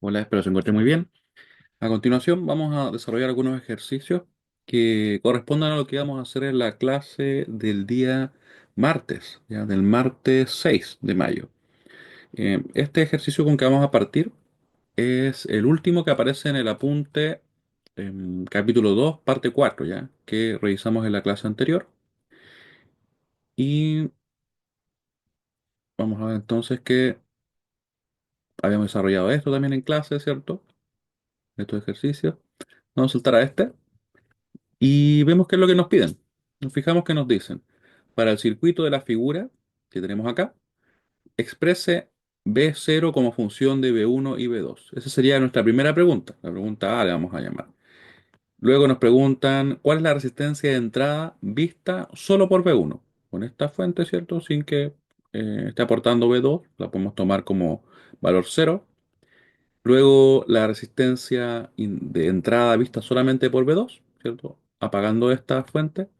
Hola, espero se encuentre muy bien. A continuación vamos a desarrollar algunos ejercicios que correspondan a lo que vamos a hacer en la clase del día martes, ya del martes 6 de mayo. Este ejercicio con que vamos a partir es el último que aparece en el apunte capítulo 2 parte 4, ya que revisamos en la clase anterior. Y vamos a ver entonces que habíamos desarrollado esto también en clase, ¿cierto? Estos ejercicios. Vamos a saltar a este. Y vemos qué es lo que nos piden. Nos fijamos que nos dicen, para el circuito de la figura que tenemos acá, exprese B0 como función de B1 y B2. Esa sería nuestra primera pregunta. La pregunta A le vamos a llamar. Luego nos preguntan, ¿cuál es la resistencia de entrada vista solo por B1? Con esta fuente, ¿cierto? Sin que esté aportando B2, la podemos tomar como valor cero. Luego la resistencia de entrada vista solamente por B2, ¿cierto? Apagando esta fuente.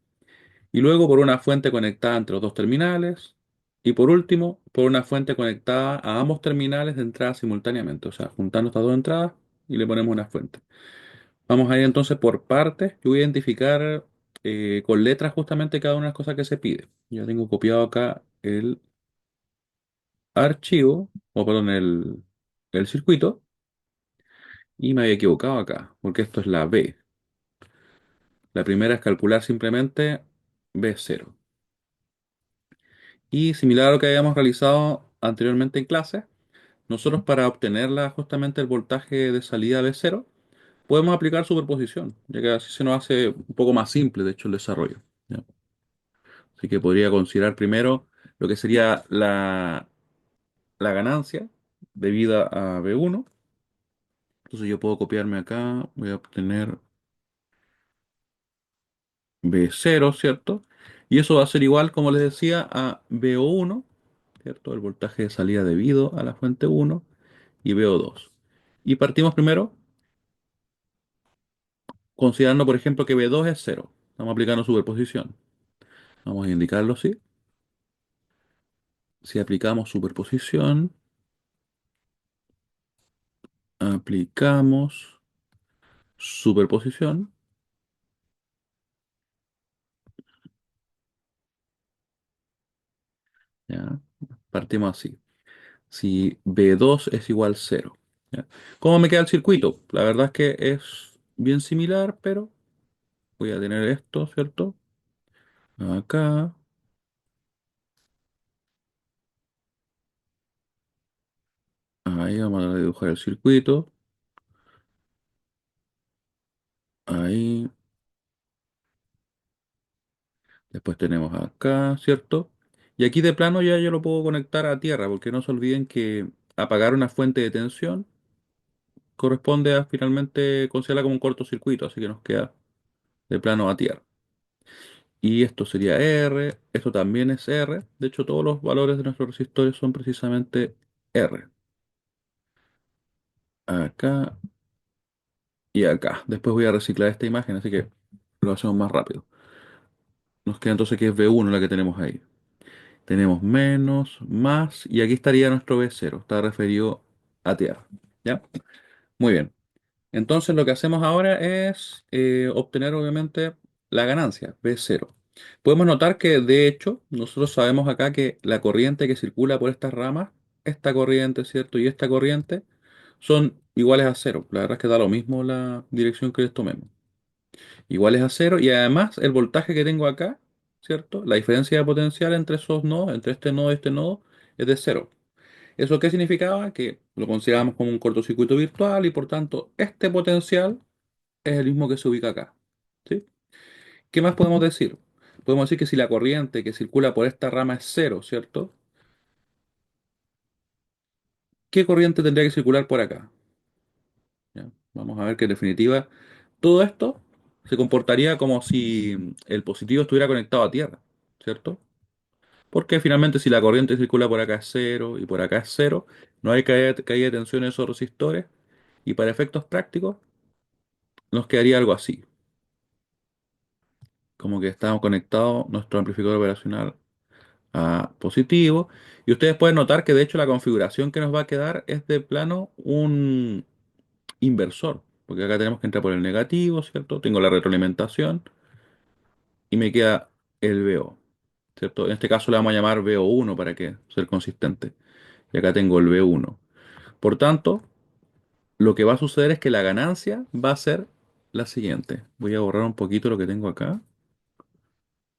Y luego por una fuente conectada entre los dos terminales. Y por último, por una fuente conectada a ambos terminales de entrada simultáneamente. O sea, juntando estas dos entradas y le ponemos una fuente. Vamos a ir entonces por partes. Yo voy a identificar con letras justamente cada una de las cosas que se pide. Ya tengo copiado acá el archivo, o perdón, el circuito. Y me había equivocado acá, porque esto es la B. La primera es calcular simplemente B0. Y similar a lo que habíamos realizado anteriormente en clase, nosotros para obtener justamente el voltaje de salida B0, podemos aplicar superposición, ya que así se nos hace un poco más simple, de hecho, el desarrollo. ¿Ya? Así que podría considerar primero lo que sería la ganancia debida a B1. Entonces yo puedo copiarme acá, voy a obtener B0, ¿cierto? Y eso va a ser igual, como les decía, a BO1, ¿cierto? El voltaje de salida debido a la fuente 1 y BO2. Y partimos primero considerando, por ejemplo, que B2 es cero. Estamos aplicando superposición. Vamos a indicarlo así. Si aplicamos superposición, aplicamos superposición, ¿ya? Partimos así. Si B2 es igual a cero, ¿ya? ¿Cómo me queda el circuito? La verdad es que es bien similar, pero voy a tener esto, ¿cierto? Acá, ahí vamos a dibujar el circuito, ahí, después tenemos acá, ¿cierto? Y aquí de plano ya yo lo puedo conectar a tierra, porque no se olviden que apagar una fuente de tensión corresponde a finalmente considerarla como un cortocircuito, así que nos queda de plano a tierra. Y esto sería R, esto también es R, de hecho todos los valores de nuestros resistores son precisamente R. Acá y acá. Después voy a reciclar esta imagen, así que lo hacemos más rápido. Nos queda entonces que es B1 la que tenemos ahí. Tenemos menos, más, y aquí estaría nuestro B0, está referido a tierra. ¿Ya? Muy bien. Entonces lo que hacemos ahora es obtener obviamente la ganancia, B0. Podemos notar que de hecho nosotros sabemos acá que la corriente que circula por estas ramas, esta corriente, ¿cierto? Y esta corriente son iguales a cero. La verdad es que da lo mismo la dirección que les tomemos. Iguales a cero y además el voltaje que tengo acá, ¿cierto? La diferencia de potencial entre esos nodos, entre este nodo y este nodo, es de cero. ¿Eso qué significaba? Que lo consideramos como un cortocircuito virtual y por tanto este potencial es el mismo que se ubica acá. ¿Sí? ¿Qué más podemos decir? Podemos decir que si la corriente que circula por esta rama es cero, ¿cierto? ¿Qué corriente tendría que circular por acá? ¿Ya? Vamos a ver que en definitiva todo esto se comportaría como si el positivo estuviera conectado a tierra, ¿cierto? Porque finalmente si la corriente circula por acá es cero y por acá es cero, no hay caída de tensión en esos resistores y para efectos prácticos nos quedaría algo así, como que estamos conectados nuestro amplificador operacional a positivo. Y ustedes pueden notar que de hecho la configuración que nos va a quedar es de plano un inversor, porque acá tenemos que entrar por el negativo, ¿cierto? Tengo la retroalimentación y me queda el VO, ¿cierto? En este caso le vamos a llamar VO1 para que ser consistente. Y acá tengo el V1. Por tanto, lo que va a suceder es que la ganancia va a ser la siguiente. Voy a borrar un poquito lo que tengo acá.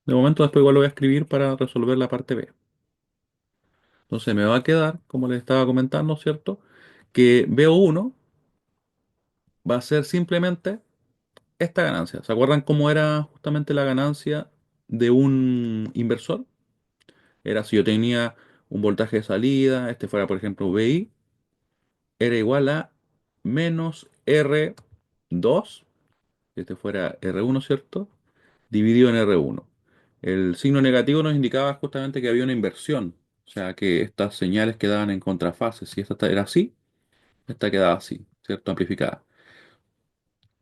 De momento después igual lo voy a escribir para resolver la parte B. Entonces me va a quedar, como les estaba comentando, ¿cierto? Que VO1 va a ser simplemente esta ganancia. ¿Se acuerdan cómo era justamente la ganancia de un inversor? Era si yo tenía un voltaje de salida, este fuera por ejemplo VI, era igual a menos R2, este fuera R1, ¿cierto? Dividido en R1. El signo negativo nos indicaba justamente que había una inversión, o sea que estas señales quedaban en contrafase. Si esta era así, esta quedaba así, ¿cierto? Amplificada.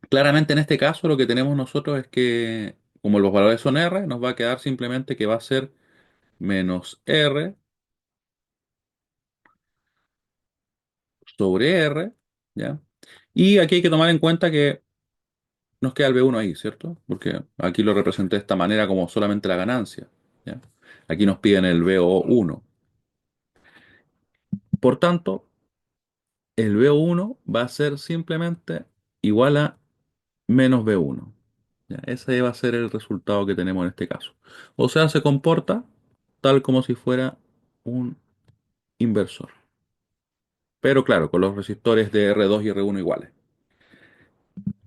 Claramente en este caso lo que tenemos nosotros es que, como los valores son R, nos va a quedar simplemente que va a ser menos R sobre R, ¿ya? Y aquí hay que tomar en cuenta que nos queda el B1 ahí, ¿cierto? Porque aquí lo representé de esta manera como solamente la ganancia, ¿ya? Aquí nos piden el BO1. Por tanto, el B1 va a ser simplemente igual a menos B1. ¿Ya? Ese va a ser el resultado que tenemos en este caso. O sea, se comporta tal como si fuera un inversor. Pero claro, con los resistores de R2 y R1 iguales.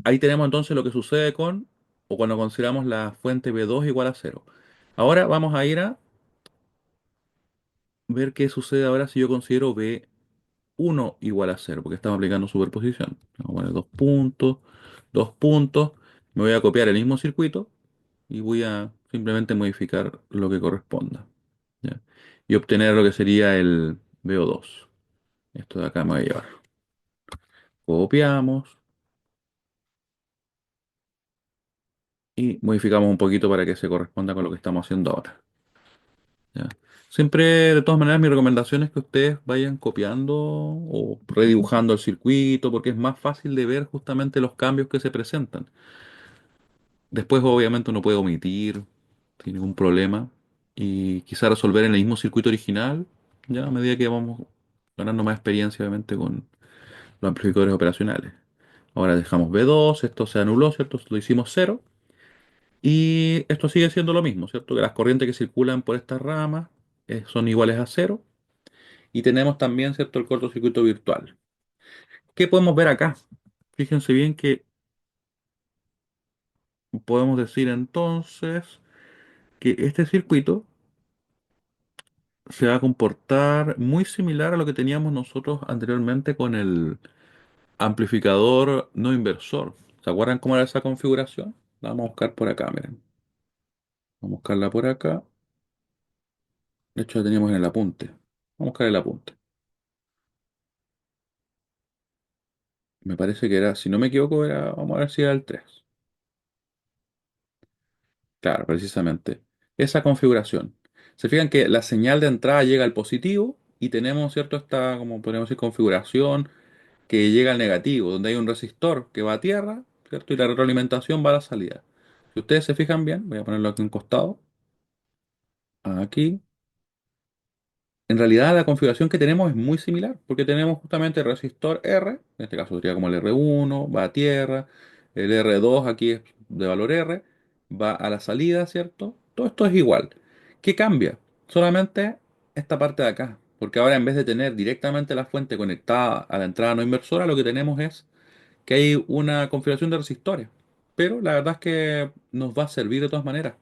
Ahí tenemos entonces lo que sucede con, o cuando consideramos la fuente B2 igual a cero. Ahora vamos a ir a ver qué sucede ahora si yo considero B1 igual a cero, porque estamos aplicando superposición. Vamos a poner dos puntos, me voy a copiar el mismo circuito y voy a simplemente modificar lo que corresponda, ¿ya? Y obtener lo que sería el BO2. Esto de acá me voy a llevar. Copiamos y modificamos un poquito para que se corresponda con lo que estamos haciendo ahora, ¿ya? Siempre, de todas maneras, mi recomendación es que ustedes vayan copiando o redibujando el circuito, porque es más fácil de ver justamente los cambios que se presentan. Después, obviamente, uno puede omitir sin ningún problema y quizá resolver en el mismo circuito original, ya a medida que vamos ganando más experiencia, obviamente, con los amplificadores operacionales. Ahora dejamos B2, esto se anuló, ¿cierto? Lo hicimos cero. Y esto sigue siendo lo mismo, ¿cierto? Que las corrientes que circulan por estas ramas son iguales a cero. Y tenemos también, ¿cierto?, el cortocircuito virtual. ¿Qué podemos ver acá? Fíjense bien que podemos decir entonces que este circuito se va a comportar muy similar a lo que teníamos nosotros anteriormente con el amplificador no inversor. ¿Se acuerdan cómo era esa configuración? La vamos a buscar por acá, miren. Vamos a buscarla por acá. De hecho, la teníamos en el apunte. Vamos a buscar el apunte. Me parece que era, si no me equivoco, era, vamos a ver si era el 3. Claro, precisamente. Esa configuración. Se fijan que la señal de entrada llega al positivo y tenemos, ¿cierto? Esta, como podemos decir, configuración que llega al negativo, donde hay un resistor que va a tierra, ¿cierto? Y la retroalimentación va a la salida. Si ustedes se fijan bien, voy a ponerlo aquí a un costado, aquí. En realidad la configuración que tenemos es muy similar, porque tenemos justamente el resistor R, en este caso sería como el R1, va a tierra, el R2 aquí es de valor R, va a la salida, ¿cierto? Todo esto es igual. ¿Qué cambia? Solamente esta parte de acá, porque ahora en vez de tener directamente la fuente conectada a la entrada no inversora, lo que tenemos es que hay una configuración de resistores. Pero la verdad es que nos va a servir de todas maneras.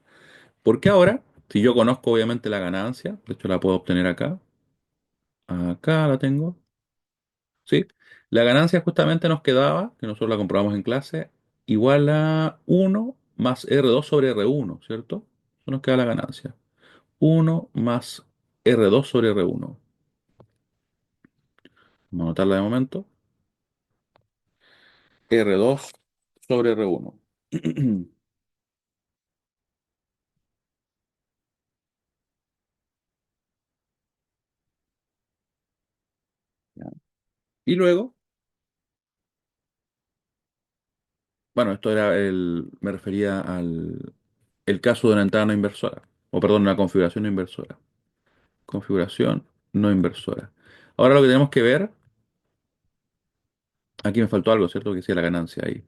Porque ahora, si yo conozco obviamente la ganancia, de hecho la puedo obtener acá, acá la tengo, ¿sí? La ganancia justamente nos quedaba, que nosotros la comprobamos en clase, igual a 1 más R2 sobre R1, ¿cierto? Eso nos queda la ganancia. 1 más R2 sobre R1. Vamos a anotarla de momento. R2 sobre R1. Ya. Y luego Bueno, me refería el caso de una entrada no inversora, o perdón, una configuración no inversora. Configuración no inversora. Ahora lo que tenemos que ver, aquí me faltó algo, ¿cierto? Que decía la ganancia ahí.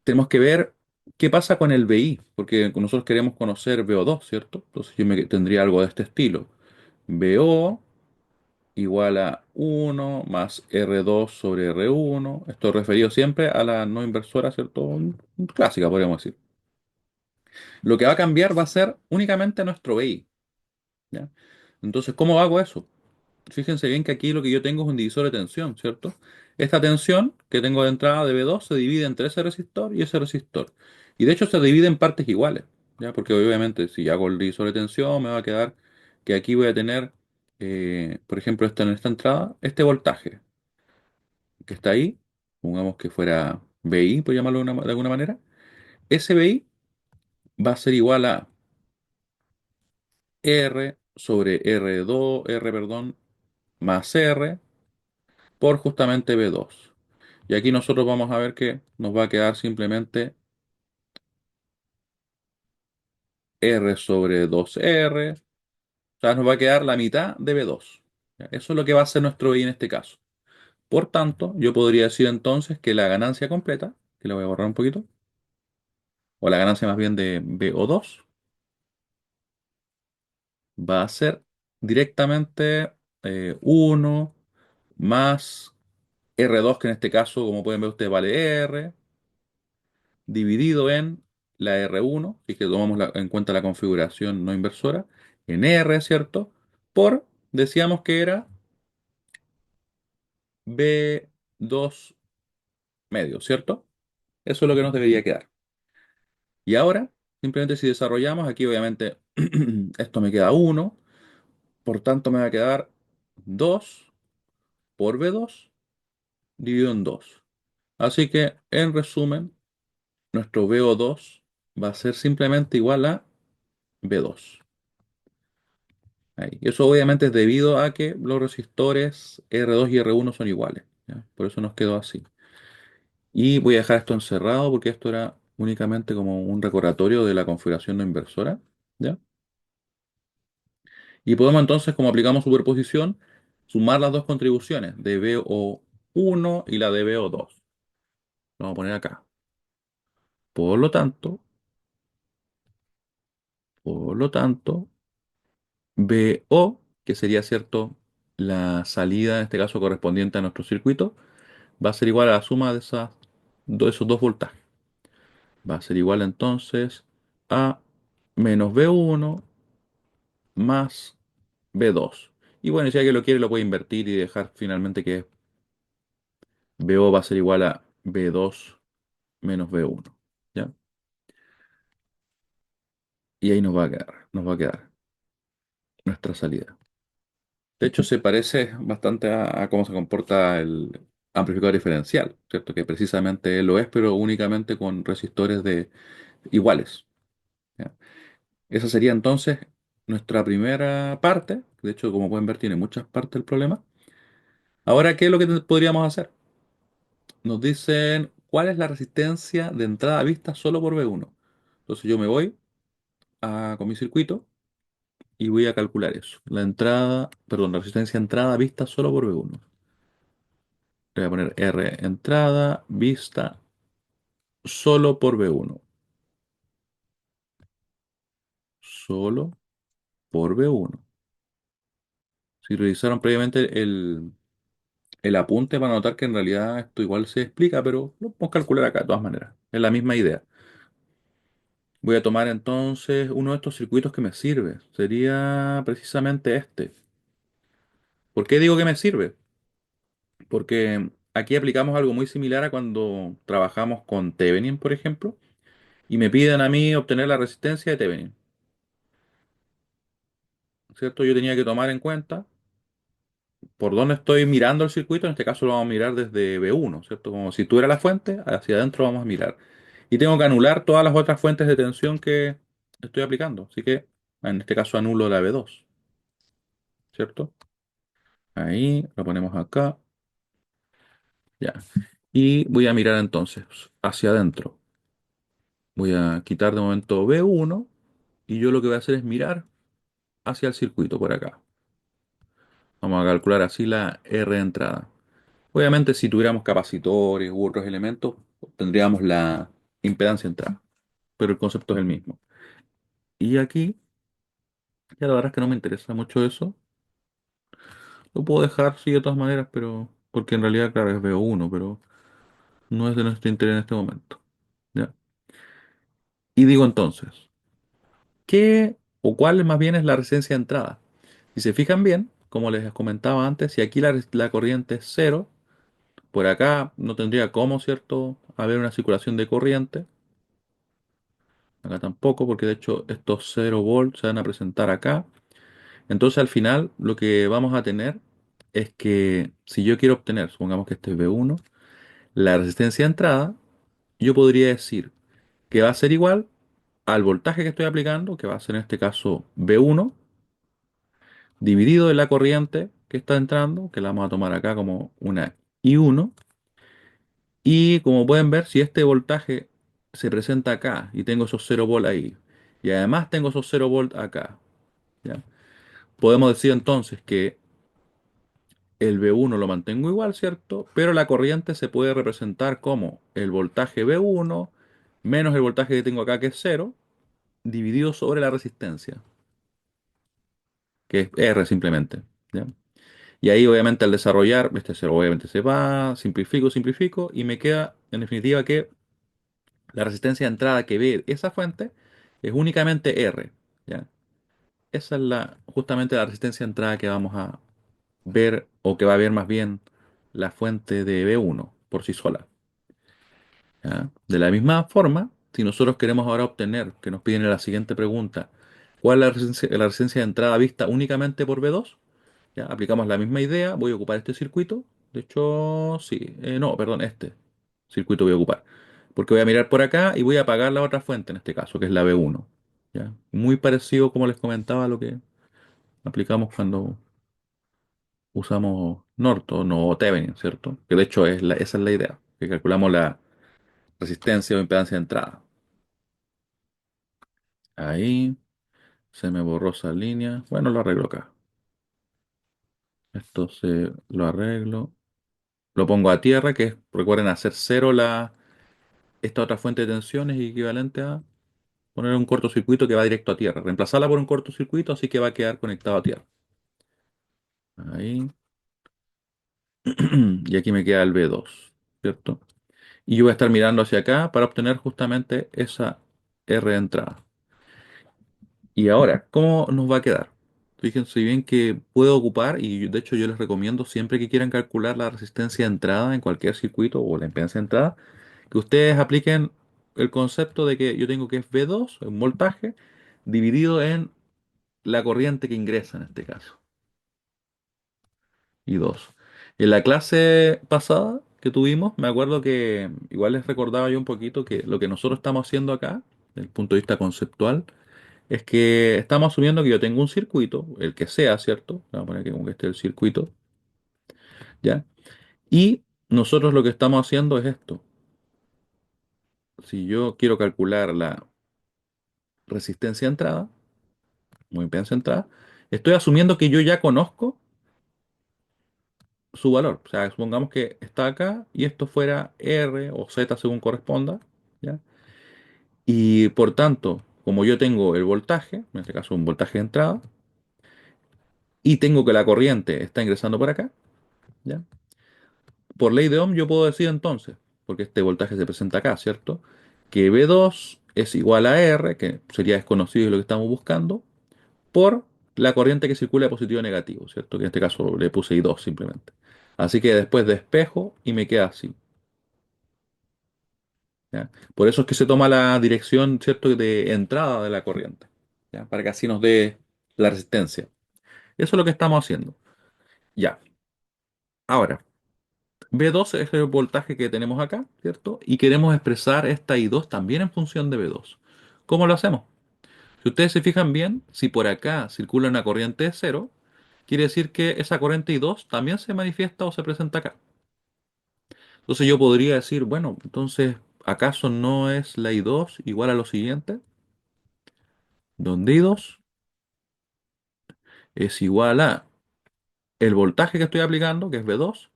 Tenemos que ver qué pasa con el BI, porque nosotros queremos conocer BO2, ¿cierto? Entonces tendría algo de este estilo. BO igual a 1 más R2 sobre R1. Esto referido siempre a la no inversora, ¿cierto? Clásica, podríamos decir. Lo que va a cambiar va a ser únicamente nuestro BI, ¿ya? Entonces, ¿cómo hago eso? Fíjense bien que aquí lo que yo tengo es un divisor de tensión, ¿cierto? Esta tensión que tengo de entrada de B2 se divide entre ese resistor y ese resistor. Y de hecho se divide en partes iguales, ¿ya? Porque obviamente si hago el divisor de tensión me va a quedar que aquí voy a tener, por ejemplo, en esta entrada, este voltaje que está ahí, pongamos que fuera BI, por llamarlo de alguna manera. Ese BI va a ser igual a R sobre R2, R, perdón, más R por justamente B2. Y aquí nosotros vamos a ver que nos va a quedar simplemente R sobre 2R. O sea, nos va a quedar la mitad de B2. ¿Ya? Eso es lo que va a ser nuestro I en este caso. Por tanto, yo podría decir entonces que la ganancia completa, que la voy a borrar un poquito, o la ganancia más bien de BO2, va a ser directamente 1 más R2, que en este caso, como pueden ver ustedes, vale R, dividido en la R1, y que tomamos en cuenta la configuración no inversora, en R, ¿cierto? Por, decíamos que era B2 medio, ¿cierto? Eso es lo que nos debería quedar. Y ahora, simplemente si desarrollamos, aquí obviamente esto me queda 1, por tanto me va a quedar 2 por B2 dividido en 2. Así que, en resumen, nuestro VO2 va a ser simplemente igual a B2. Ahí. Y eso obviamente es debido a que los resistores R2 y R1 son iguales, ¿ya? Por eso nos quedó así. Y voy a dejar esto encerrado porque esto era únicamente como un recordatorio de la configuración no inversora, ¿ya? Y podemos entonces, como aplicamos superposición, sumar las dos contribuciones de VO1 y la de VO2. Lo vamos a poner acá. Por lo tanto, por lo tanto, VO, que sería cierto la salida, en este caso correspondiente a nuestro circuito, va a ser igual a la suma de esos dos voltajes. Va a ser igual entonces a menos V1 más V2. Y bueno, si alguien lo quiere, lo puede invertir y dejar finalmente que VO va a ser igual a V2 menos V1. ¿Ya? Y ahí nos va a quedar nuestra salida. De hecho, se parece bastante a cómo se comporta el amplificador diferencial, ¿cierto? Que precisamente lo es, pero únicamente con resistores de iguales. ¿Ya? Esa sería entonces nuestra primera parte. De hecho, como pueden ver, tiene muchas partes el problema. Ahora, ¿qué es lo que podríamos hacer? Nos dicen cuál es la resistencia de entrada vista solo por V1. Entonces yo me voy con mi circuito y voy a calcular eso. La entrada, perdón, la resistencia de entrada vista solo por V1. Le voy a poner R entrada vista solo por V1. Solo por V1. Si revisaron previamente el apunte, van a notar que en realidad esto igual se explica, pero lo podemos calcular acá de todas maneras. Es la misma idea. Voy a tomar entonces uno de estos circuitos que me sirve. Sería precisamente este. ¿Por qué digo que me sirve? Porque aquí aplicamos algo muy similar a cuando trabajamos con Thevenin, por ejemplo, y me piden a mí obtener la resistencia de Thevenin, ¿cierto? Yo tenía que tomar en cuenta por dónde estoy mirando el circuito. En este caso lo vamos a mirar desde B1, ¿cierto? Como si tuviera la fuente, hacia adentro vamos a mirar. Y tengo que anular todas las otras fuentes de tensión que estoy aplicando. Así que en este caso anulo la B2, ¿cierto? Ahí lo ponemos acá. Ya. Y voy a mirar entonces hacia adentro. Voy a quitar de momento B1 y yo lo que voy a hacer es mirar hacia el circuito por acá. Vamos a calcular así la R de entrada. Obviamente si tuviéramos capacitores u otros elementos, tendríamos la impedancia de entrada, pero el concepto es el mismo. Y aquí, ya la verdad es que no me interesa mucho eso. Lo puedo dejar, sí, de todas maneras, pero porque en realidad, claro, es B1, pero no es de nuestro interés en este momento. ¿Ya? Y digo entonces, ¿qué o cuál más bien es la resistencia de entrada? Si se fijan bien, como les comentaba antes, si aquí la corriente es cero, por acá no tendría cómo, ¿cierto?, haber una circulación de corriente. Acá tampoco, porque de hecho estos 0 volts se van a presentar acá. Entonces al final lo que vamos a tener es que si yo quiero obtener, supongamos que este es V1, la resistencia de entrada, yo podría decir que va a ser igual al voltaje que estoy aplicando, que va a ser en este caso V1, dividido en la corriente que está entrando, que la vamos a tomar acá como una I1. Y como pueden ver, si este voltaje se presenta acá y tengo esos 0 volts ahí, y además tengo esos 0 volts acá, ¿ya? Podemos decir entonces que el V1 lo mantengo igual, ¿cierto? Pero la corriente se puede representar como el voltaje V1 menos el voltaje que tengo acá, que es cero, dividido sobre la resistencia, que es R simplemente, ¿ya? Y ahí obviamente al desarrollar, este cero obviamente se va, simplifico, simplifico, y me queda en definitiva que la resistencia de entrada que ve esa fuente es únicamente R, ¿ya? Esa es justamente la resistencia de entrada que vamos a ver, o que va a ver más bien la fuente de B1 por sí sola, ¿ya? De la misma forma, si nosotros queremos ahora obtener, que nos piden en la siguiente pregunta, ¿cuál es la resistencia de entrada vista únicamente por B2? ¿Ya? Aplicamos la misma idea, voy a ocupar este circuito. De hecho, sí, no, perdón, este circuito voy a ocupar. Porque voy a mirar por acá y voy a apagar la otra fuente en este caso, que es la B1. ¿Ya? Muy parecido, como les comentaba, a lo que aplicamos cuando usamos Norton o Thevenin, ¿cierto? Que de hecho esa es la idea, que calculamos la resistencia o impedancia de entrada. Ahí se me borró esa línea. Bueno, lo arreglo acá. Esto se lo arreglo. Lo pongo a tierra, que es, recuerden, hacer cero esta otra fuente de tensión es equivalente a poner un cortocircuito que va directo a tierra. Reemplazarla por un cortocircuito, así que va a quedar conectado a tierra. Ahí. Y aquí me queda el B2, ¿cierto? Y yo voy a estar mirando hacia acá para obtener justamente esa R de entrada. Y ahora, ¿cómo nos va a quedar? Fíjense bien que puedo ocupar, y de hecho yo les recomiendo siempre que quieran calcular la resistencia de entrada en cualquier circuito o la impedancia de entrada, que ustedes apliquen el concepto de que yo tengo que es V2, un voltaje, dividido en la corriente que ingresa en este caso, y 2. En la clase pasada que tuvimos, me acuerdo que igual les recordaba yo un poquito que lo que nosotros estamos haciendo acá, desde el punto de vista conceptual, es que estamos asumiendo que yo tengo un circuito, el que sea, ¿cierto? Vamos a poner que como que esté el circuito, ¿ya? Y nosotros lo que estamos haciendo es esto. Si yo quiero calcular la resistencia de entrada, muy impedancia de entrada, estoy asumiendo que yo ya conozco su valor. O sea, supongamos que está acá y esto fuera R o Z según corresponda, ¿ya? Y por tanto, como yo tengo el voltaje, en este caso un voltaje de entrada, y tengo que la corriente está ingresando por acá, ¿ya? Por ley de Ohm yo puedo decir entonces, porque este voltaje se presenta acá, ¿cierto? Que V2 es igual a R, que sería desconocido de lo que estamos buscando, por la corriente que circula de positivo a negativo, ¿cierto? Que en este caso le puse I2 simplemente. Así que después despejo y me queda así, ¿ya? Por eso es que se toma la dirección, ¿cierto?, de entrada de la corriente, ¿ya? Para que así nos dé la resistencia. Eso es lo que estamos haciendo. Ya. Ahora, V2 es el voltaje que tenemos acá, ¿cierto? Y queremos expresar esta I2 también en función de V2. ¿Cómo lo hacemos? Si ustedes se fijan bien, si por acá circula una corriente de cero, quiere decir que esa corriente I2 también se manifiesta o se presenta acá. Entonces yo podría decir, bueno, entonces, ¿acaso no es la I2 igual a lo siguiente? Donde I2 es igual a el voltaje que estoy aplicando, que es V2.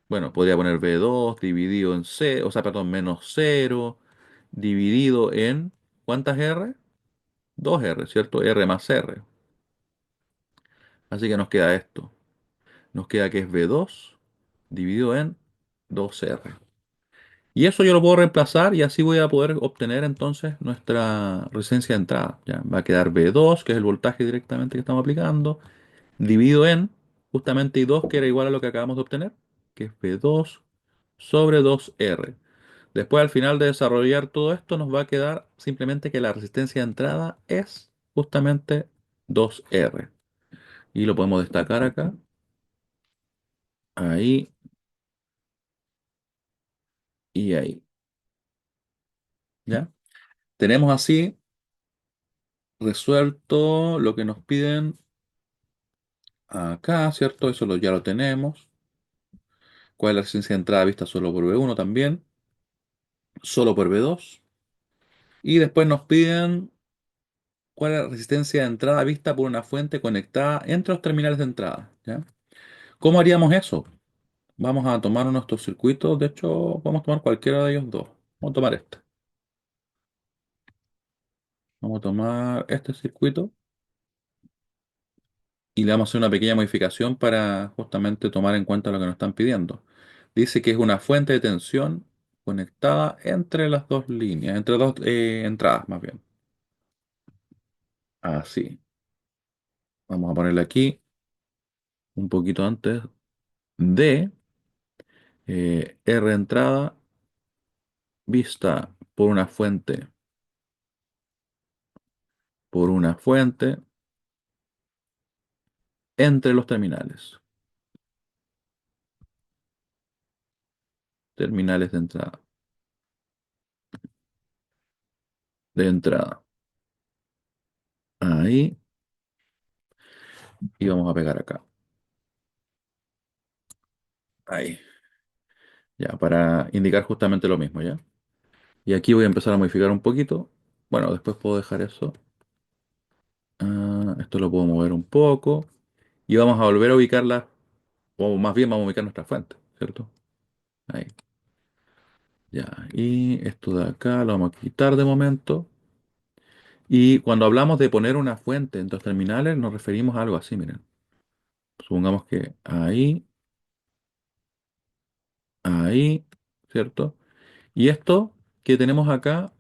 Bueno, podría poner V2 dividido en C, o sea, perdón, menos cero dividido en, ¿cuántas R? 2R, ¿cierto? R más R. Así que nos queda esto. Nos queda que es V2 dividido en 2R. Y eso yo lo puedo reemplazar y así voy a poder obtener entonces nuestra resistencia de entrada. Ya va a quedar V2, que es el voltaje directamente que estamos aplicando, dividido en justamente I2, que era igual a lo que acabamos de obtener, que es V2 sobre 2R. Después, al final de desarrollar todo esto, nos va a quedar simplemente que la resistencia de entrada es justamente 2R. Y lo podemos destacar acá, ahí y ahí. ¿Ya? Tenemos así resuelto lo que nos piden acá, ¿cierto? Ya lo tenemos. ¿Cuál es la resistencia de entrada vista solo por V1 también? Solo por V2. Y después nos piden cuál es la resistencia de entrada vista por una fuente conectada entre los terminales de entrada, ¿ya? ¿Cómo haríamos eso? Vamos a tomar uno de estos circuitos. De hecho, vamos a tomar cualquiera de ellos dos. Vamos a tomar este. Vamos a tomar este circuito y le vamos a hacer una pequeña modificación para justamente tomar en cuenta lo que nos están pidiendo. Dice que es una fuente de tensión conectada entre las dos líneas, entre dos entradas más bien. Así. Vamos a ponerle aquí un poquito antes de R entrada vista por una fuente entre los terminales. Terminales de entrada. Ahí. Y vamos a pegar acá. Ahí. Ya, para indicar justamente lo mismo, ¿ya? Y aquí voy a empezar a modificar un poquito. Bueno, después puedo dejar eso. Esto lo puedo mover un poco. Y vamos a volver a ubicarla, o más bien vamos a ubicar nuestra fuente, ¿cierto? Ahí. Ya. Y esto de acá lo vamos a quitar de momento. Y cuando hablamos de poner una fuente en dos terminales, nos referimos a algo así, miren. Supongamos que ahí, ¿cierto? Y esto que tenemos acá,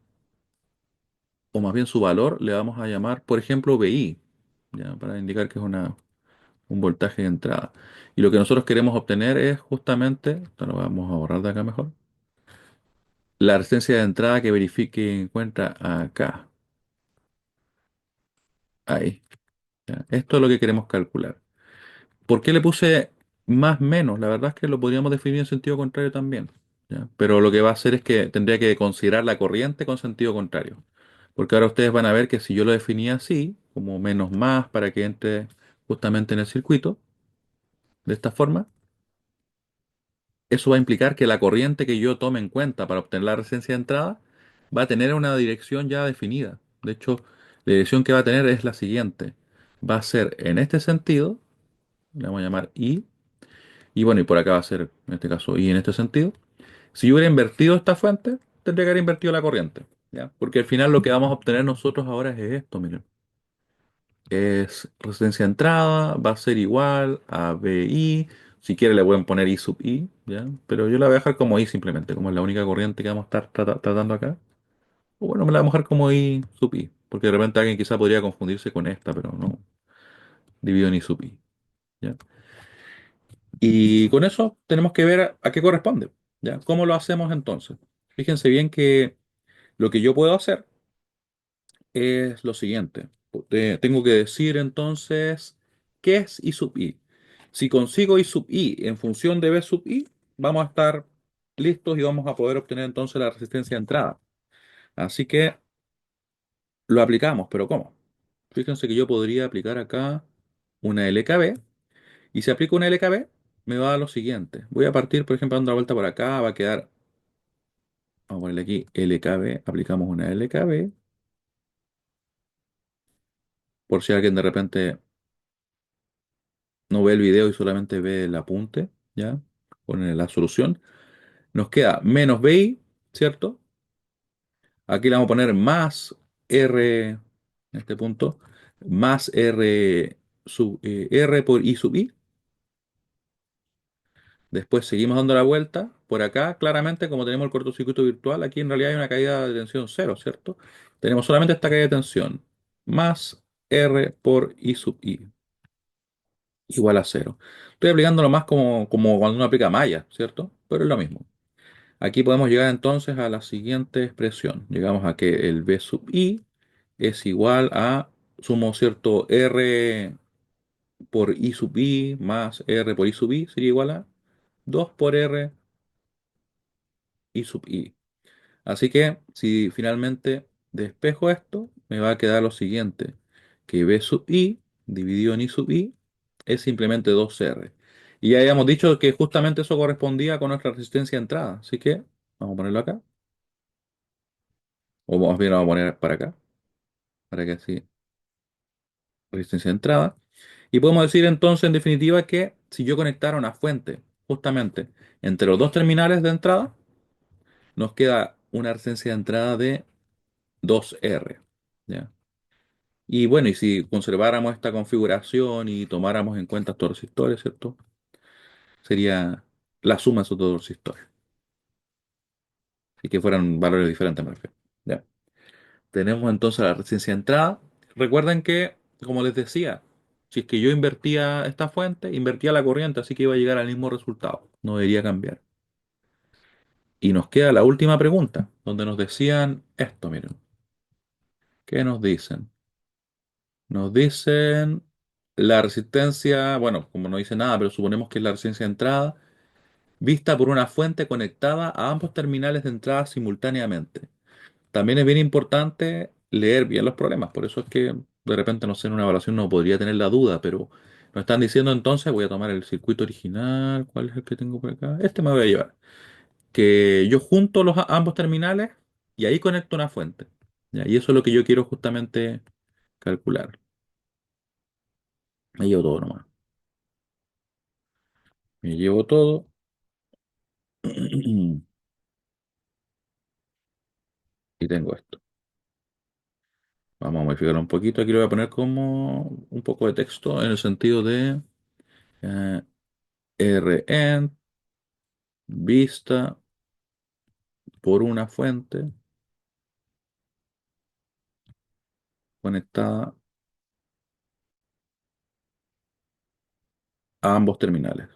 o más bien su valor, le vamos a llamar, por ejemplo, VI, ¿ya? Para indicar que es un voltaje de entrada. Y lo que nosotros queremos obtener es justamente, esto lo vamos a borrar de acá mejor, la resistencia de entrada que verifique encuentra acá, ahí. ¿Ya? Esto es lo que queremos calcular. ¿Por qué le puse más menos? La verdad es que lo podríamos definir en sentido contrario también. ¿Ya? Pero lo que va a hacer es que tendría que considerar la corriente con sentido contrario. Porque ahora ustedes van a ver que si yo lo definía así, como menos más para que entre justamente en el circuito, de esta forma, eso va a implicar que la corriente que yo tome en cuenta para obtener la resistencia de entrada va a tener una dirección ya definida. De hecho, la dirección que va a tener es la siguiente. Va a ser en este sentido, le vamos a llamar I, y bueno, y por acá va a ser, en este caso, I en este sentido. Si yo hubiera invertido esta fuente, tendría que haber invertido la corriente, ¿ya? Porque al final lo que vamos a obtener nosotros ahora es esto, miren. Es resistencia de entrada, va a ser igual a BI. Si quiere le pueden poner I sub I, ¿ya? Pero yo la voy a dejar como I simplemente, como es la única corriente que vamos a estar tratando acá. O bueno, me la voy a dejar como I sub I, porque de repente alguien quizá podría confundirse con esta, pero no. Divido en I sub I, ¿ya? Y con eso tenemos que ver a qué corresponde, ¿ya? ¿Cómo lo hacemos entonces? Fíjense bien que lo que yo puedo hacer es lo siguiente. Tengo que decir entonces qué es I sub I. Si consigo I sub I en función de B sub I, vamos a estar listos y vamos a poder obtener entonces la resistencia de entrada. Así que lo aplicamos, pero ¿cómo? Fíjense que yo podría aplicar acá una LKB. Y si aplico una LKB, me va a lo siguiente. Voy a partir, por ejemplo, dando la vuelta por acá, va a quedar, vamos a ponerle aquí LKB, aplicamos una LKB, por si alguien de repente no ve el video y solamente ve el apunte, ¿ya? Pone la solución. Nos queda menos BI, ¿cierto? Aquí le vamos a poner más R, en este punto, más R por I sub I. Después seguimos dando la vuelta. Por acá, claramente, como tenemos el cortocircuito virtual, aquí en realidad hay una caída de tensión cero, ¿cierto? Tenemos solamente esta caída de tensión, más R por I sub I, igual a cero. Estoy aplicándolo más como cuando uno aplica malla, ¿cierto? Pero es lo mismo. Aquí podemos llegar entonces a la siguiente expresión. Llegamos a que el B sub I es igual a, sumo cierto, R por I sub I más R por I sub I sería igual a 2 por R I sub I. Así que si finalmente despejo esto, me va a quedar lo siguiente, que B sub I dividido en I sub I es simplemente 2R. Y ya habíamos dicho que justamente eso correspondía con nuestra resistencia de entrada. Así que vamos a ponerlo acá, o más bien lo vamos a poner para acá, para que así, resistencia de entrada. Y podemos decir entonces, en definitiva, que si yo conectara una fuente justamente entre los dos terminales de entrada, nos queda una resistencia de entrada de 2R. ¿Ya? Y bueno, y si conserváramos esta configuración y tomáramos en cuenta estos resistores, ¿cierto? Sería la suma de esos dos resistores. Y que fueran valores diferentes, me refiero. ¿Ya? Tenemos entonces la resistencia de entrada. Recuerden que, como les decía, si es que yo invertía esta fuente, invertía la corriente, así que iba a llegar al mismo resultado. No debería cambiar. Y nos queda la última pregunta, donde nos decían esto, miren. ¿Qué nos dicen? Nos dicen la resistencia, bueno, como no dice nada, pero suponemos que es la resistencia de entrada, vista por una fuente conectada a ambos terminales de entrada simultáneamente. También es bien importante leer bien los problemas, por eso es que de repente, no sé, en una evaluación no podría tener la duda, pero nos están diciendo entonces, voy a tomar el circuito original, ¿cuál es el que tengo por acá? Este me voy a llevar. Que yo junto ambos terminales y ahí conecto una fuente. ¿Ya? Y eso es lo que yo quiero justamente calcular. Me llevo todo nomás. Me llevo todo. Y tengo esto. Vamos a modificar un poquito. Aquí lo voy a poner como un poco de texto en el sentido de eh, Rn vista por una fuente conectada a ambos terminales.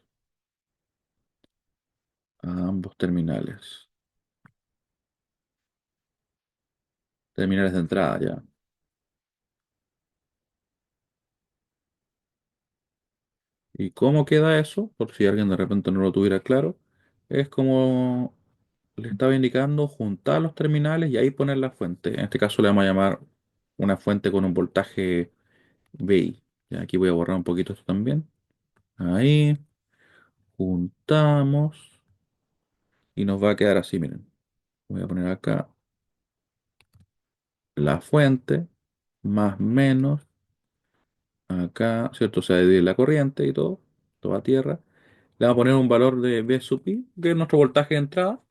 A ambos terminales. Terminales de entrada ya. ¿Y cómo queda eso? Por si alguien de repente no lo tuviera claro. Es como le estaba indicando, juntar los terminales y ahí poner la fuente. En este caso le vamos a llamar una fuente con un voltaje VI. Ya, aquí voy a borrar un poquito esto también. Ahí, juntamos y nos va a quedar así, miren. Voy a poner acá la fuente, más menos, acá, ¿cierto? O sea, de la corriente y todo, toda tierra. Le vamos a poner un valor de V sub I, que es nuestro voltaje de entrada.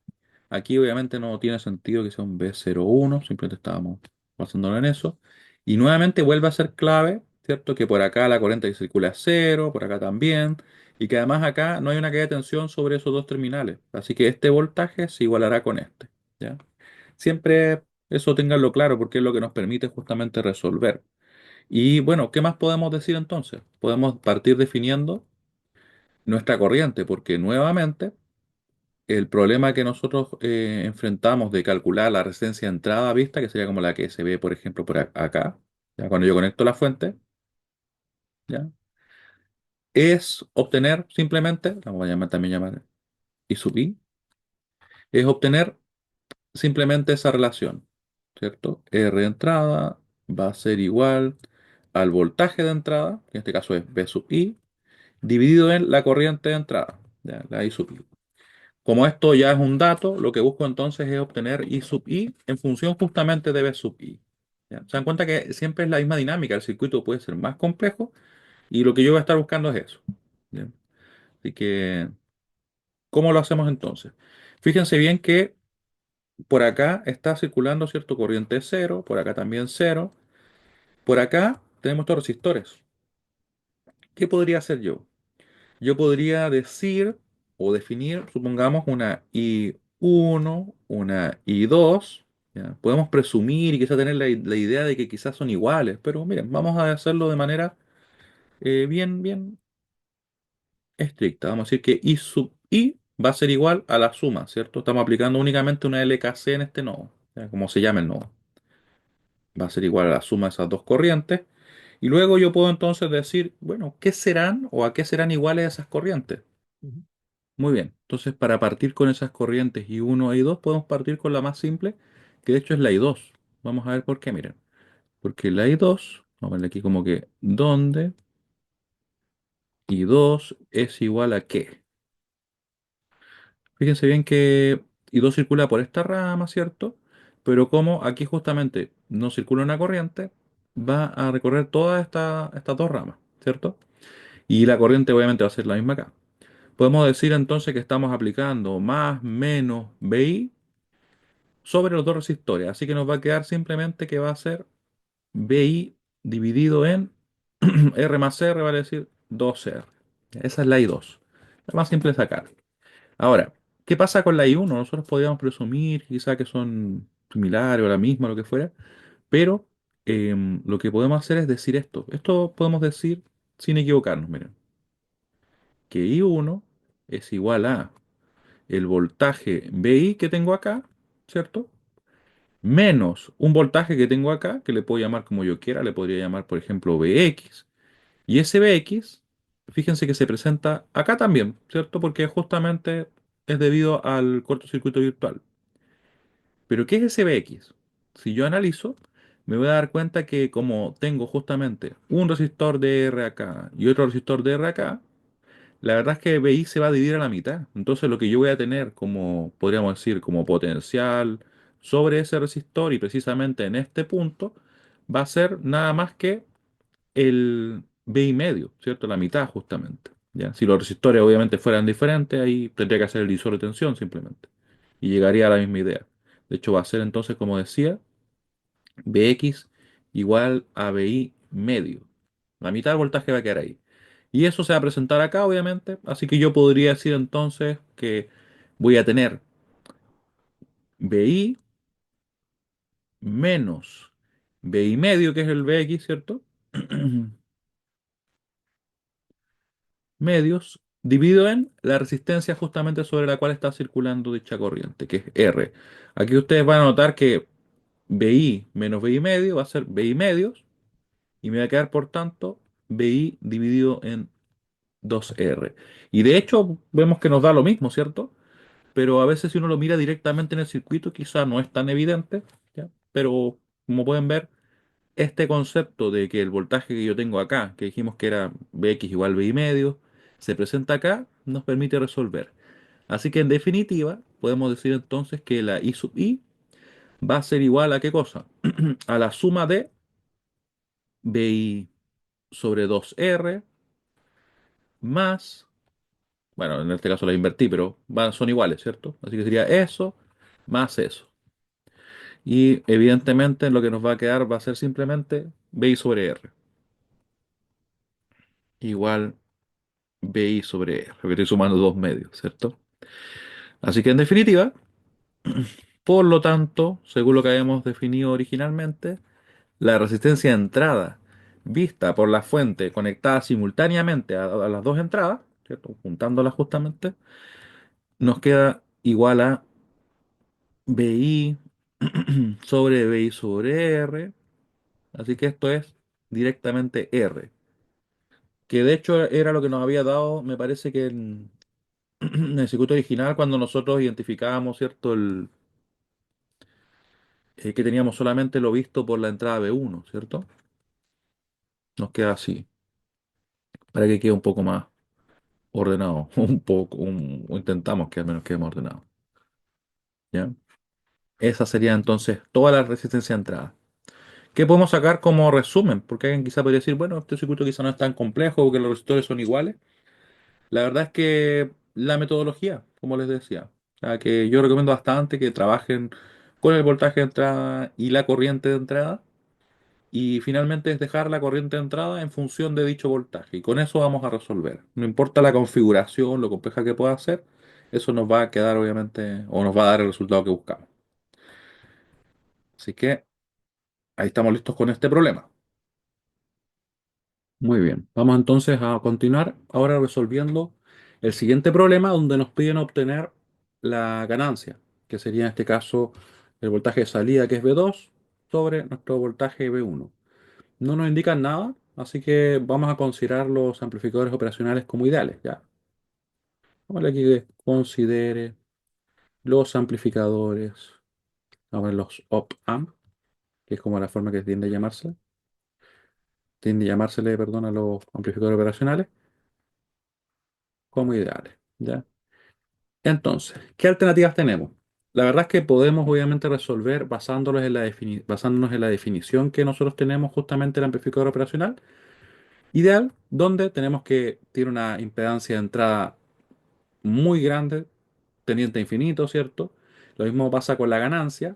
Aquí obviamente no tiene sentido que sea un B01, simplemente estábamos basándolo en eso. Y nuevamente vuelve a ser clave, ¿cierto? Que por acá la corriente que circula es cero, por acá también, y que además acá no hay una caída de tensión sobre esos dos terminales. Así que este voltaje se igualará con este, ¿ya? Siempre eso tenganlo claro porque es lo que nos permite justamente resolver. Y bueno, ¿qué más podemos decir entonces? Podemos partir definiendo nuestra corriente, porque nuevamente el problema que nosotros enfrentamos de calcular la resistencia de entrada a vista, que sería como la que se ve, por ejemplo, por acá, ya cuando yo conecto la fuente, ¿ya? Es obtener simplemente, la voy a llamar, también llamar I sub I, es obtener simplemente esa relación, ¿cierto? R de entrada va a ser igual al voltaje de entrada, que en este caso es V sub I, dividido en la corriente de entrada, ya, la I sub I. Como esto ya es un dato, lo que busco entonces es obtener I sub I en función justamente de B sub I. ¿Ya? Se dan cuenta que siempre es la misma dinámica, el circuito puede ser más complejo y lo que yo voy a estar buscando es eso. ¿Ya? Así que, ¿cómo lo hacemos entonces? Fíjense bien que por acá está circulando, ¿cierto? Corriente cero, por acá también cero. Por acá tenemos estos resistores. ¿Qué podría hacer yo? Yo podría decir o definir, supongamos, una I1, una I2. ¿Ya? Podemos presumir y quizás tener la idea de que quizás son iguales, pero miren, vamos a hacerlo de manera bien estricta. Vamos a decir que I sub I va a ser igual a la suma, ¿cierto? Estamos aplicando únicamente una LKC en este nodo, ¿ya? Como se llama el nodo. Va a ser igual a la suma de esas dos corrientes. Y luego yo puedo entonces decir, bueno, ¿qué serán o a qué serán iguales esas corrientes? Ujú, Muy bien, entonces para partir con esas corrientes I1 e I2 podemos partir con la más simple, que de hecho es la I2. Vamos a ver por qué, miren. Porque la I2, vamos a verle aquí como que, ¿dónde I2 es igual a qué? Fíjense bien que I2 circula por esta rama, ¿cierto? Pero como aquí justamente no circula una corriente, va a recorrer todas estas dos ramas, ¿cierto? Y la corriente obviamente va a ser la misma acá. Podemos decir entonces que estamos aplicando más menos BI sobre los dos resistores. Así que nos va a quedar simplemente que va a ser BI dividido en R más R, vale decir 2R. Esa es la I2. La más simple de sacar. Ahora, ¿qué pasa con la I1? Nosotros podríamos presumir quizá que son similares o la misma, lo que fuera, pero lo que podemos hacer es decir esto. Esto podemos decir sin equivocarnos, miren, que I1 es igual a el voltaje BI que tengo acá, ¿cierto? Menos un voltaje que tengo acá, que le puedo llamar como yo quiera, le podría llamar, por ejemplo, Bx. Y ese Bx, fíjense que se presenta acá también, ¿cierto? Porque justamente es debido al cortocircuito virtual. Pero ¿qué es ese Bx? Si yo analizo, me voy a dar cuenta que como tengo justamente un resistor de R acá y otro resistor de R acá, la verdad es que BI se va a dividir a la mitad. Entonces lo que yo voy a tener como, podríamos decir, como potencial sobre ese resistor y precisamente en este punto va a ser nada más que el BI medio, ¿cierto? La mitad justamente. ¿Ya? Si los resistores obviamente fueran diferentes, ahí tendría que hacer el divisor de tensión simplemente. Y llegaría a la misma idea. De hecho va a ser entonces, como decía, Bx igual a BI medio. La mitad del voltaje va a quedar ahí. Y eso se va a presentar acá, obviamente. Así que yo podría decir entonces que voy a tener BI menos BI medio, que es el Bx, ¿cierto? Medios, dividido en la resistencia justamente sobre la cual está circulando dicha corriente, que es R. Aquí ustedes van a notar que BI menos BI medio va a ser BI medios y me va a quedar, por tanto, BI dividido en 2R. Y de hecho, vemos que nos da lo mismo, ¿cierto? Pero a veces si uno lo mira directamente en el circuito, quizá no es tan evidente, ¿ya? Pero como pueden ver, este concepto de que el voltaje que yo tengo acá, que dijimos que era Bx igual B y medio, se presenta acá, nos permite resolver. Así que en definitiva, podemos decir entonces que la I sub I va a ser igual a ¿qué cosa? A la suma de BI sobre 2R más, bueno, en este caso la invertí, pero son iguales, ¿cierto? Así que sería eso más eso. Y evidentemente lo que nos va a quedar va a ser simplemente BI sobre R igual BI sobre R, porque estoy sumando dos medios, ¿cierto? Así que en definitiva, por lo tanto, según lo que habíamos definido originalmente, la resistencia de entrada vista por la fuente conectada simultáneamente a las dos entradas, ¿cierto? Juntándolas justamente, nos queda igual a BI sobre BI sobre R. Así que esto es directamente R, que de hecho era lo que nos había dado, me parece que en el circuito original, cuando nosotros identificábamos, ¿cierto? Que teníamos solamente lo visto por la entrada B1, ¿cierto? Nos queda así, para que quede un poco más. ordenado, un poco, o intentamos que al menos quedemos ordenados, ¿ya? Esa sería entonces toda la resistencia de entrada. ¿Qué podemos sacar como resumen? Porque alguien quizá podría decir, bueno, este circuito quizá no es tan complejo porque los resistores son iguales. La verdad es que la metodología, como les decía, o sea, que yo recomiendo bastante que trabajen con el voltaje de entrada y la corriente de entrada. Y finalmente es dejar la corriente de entrada en función de dicho voltaje. Y con eso vamos a resolver. No importa la configuración, lo compleja que pueda ser, eso nos va a quedar obviamente, o nos va a dar el resultado que buscamos. Así que ahí estamos listos con este problema. Muy bien, vamos entonces a continuar ahora resolviendo el siguiente problema donde nos piden obtener la ganancia, que sería en este caso el voltaje de salida que es V2 sobre nuestro voltaje V1. No nos indican nada, así que vamos a considerar los amplificadores operacionales como ideales, ¿ya? Vamos a ver aquí que considere los amplificadores, vamos a ver los op-amp, que es como la forma que tiende a llamársele, perdón, a los amplificadores operacionales como ideales, ¿ya? Entonces, ¿qué alternativas tenemos? La verdad es que podemos obviamente resolver basándonos en la definición que nosotros tenemos justamente del amplificador operacional ideal, donde tenemos que tiene una impedancia de entrada muy grande, teniente a infinito, ¿cierto? Lo mismo pasa con la ganancia.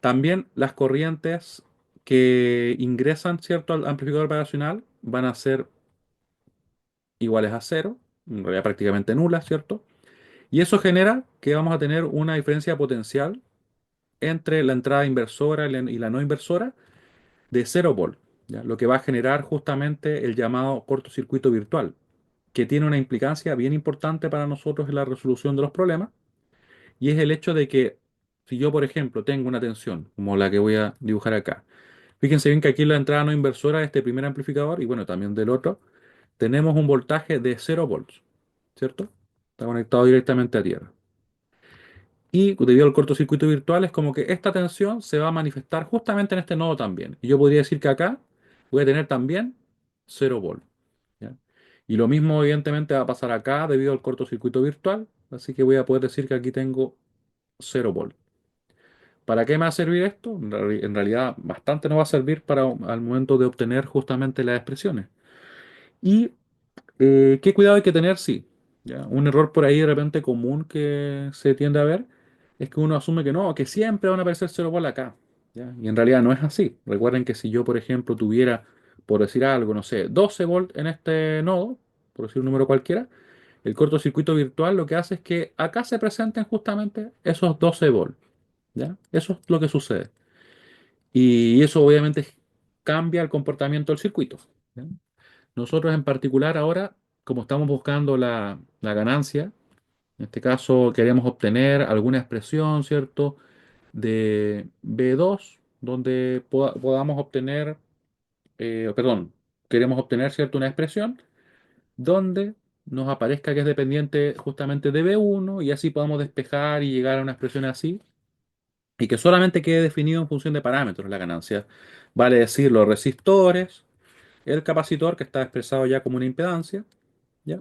También las corrientes que ingresan, ¿cierto?, al amplificador operacional van a ser iguales a cero, en realidad prácticamente nulas, ¿cierto? Y eso genera que vamos a tener una diferencia potencial entre la entrada inversora y la no inversora de 0 volt, ¿ya? Lo que va a generar justamente el llamado cortocircuito virtual, que tiene una implicancia bien importante para nosotros en la resolución de los problemas. Y es el hecho de que si yo, por ejemplo, tengo una tensión, como la que voy a dibujar acá, fíjense bien que aquí en la entrada no inversora de este primer amplificador y bueno, también del otro, tenemos un voltaje de 0 volts, ¿cierto? Está conectado directamente a tierra. Y debido al cortocircuito virtual es como que esta tensión se va a manifestar justamente en este nodo también. Y yo podría decir que acá voy a tener también 0 volt, ¿ya? Y lo mismo evidentemente va a pasar acá debido al cortocircuito virtual, así que voy a poder decir que aquí tengo 0 volt. ¿Para qué me va a servir esto? En realidad, bastante nos va a servir para al momento de obtener justamente las expresiones. Y qué cuidado hay que tener, sí. ¿Ya? Un error por ahí de repente común que se tiende a ver es que uno asume que no, que siempre van a aparecer 0 volt acá. ¿Ya? Y en realidad no es así. Recuerden que si yo, por ejemplo, tuviera, por decir algo, no sé, 12 volt en este nodo, por decir un número cualquiera, el cortocircuito virtual lo que hace es que acá se presenten justamente esos 12 volts. ¿Ya? Eso es lo que sucede. Y eso obviamente cambia el comportamiento del circuito. ¿Ya? Nosotros en particular ahora, como estamos buscando la ganancia, en este caso queremos obtener alguna expresión, ¿cierto? De B2, donde podamos obtener, perdón, queremos obtener, ¿cierto? Una expresión donde nos aparezca que es dependiente justamente de B1 y así podamos despejar y llegar a una expresión así y que solamente quede definido en función de parámetros la ganancia. Vale decir, los resistores, el capacitor que está expresado ya como una impedancia, ¿ya?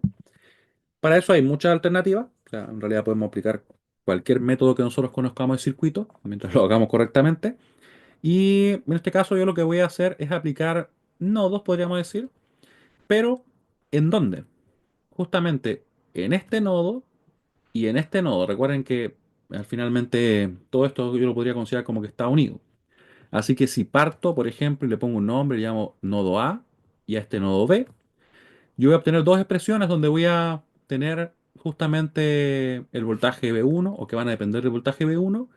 Para eso hay muchas alternativas. O sea, en realidad podemos aplicar cualquier método que nosotros conozcamos de circuito, mientras lo hagamos correctamente. Y en este caso yo lo que voy a hacer es aplicar nodos, podríamos decir, pero ¿en dónde? Justamente en este nodo y en este nodo. Recuerden que finalmente todo esto yo lo podría considerar como que está unido. Así que si parto, por ejemplo, y le pongo un nombre, le llamo nodo A y a este nodo B, yo voy a obtener dos expresiones donde voy a tener justamente el voltaje V1 o que van a depender del voltaje V1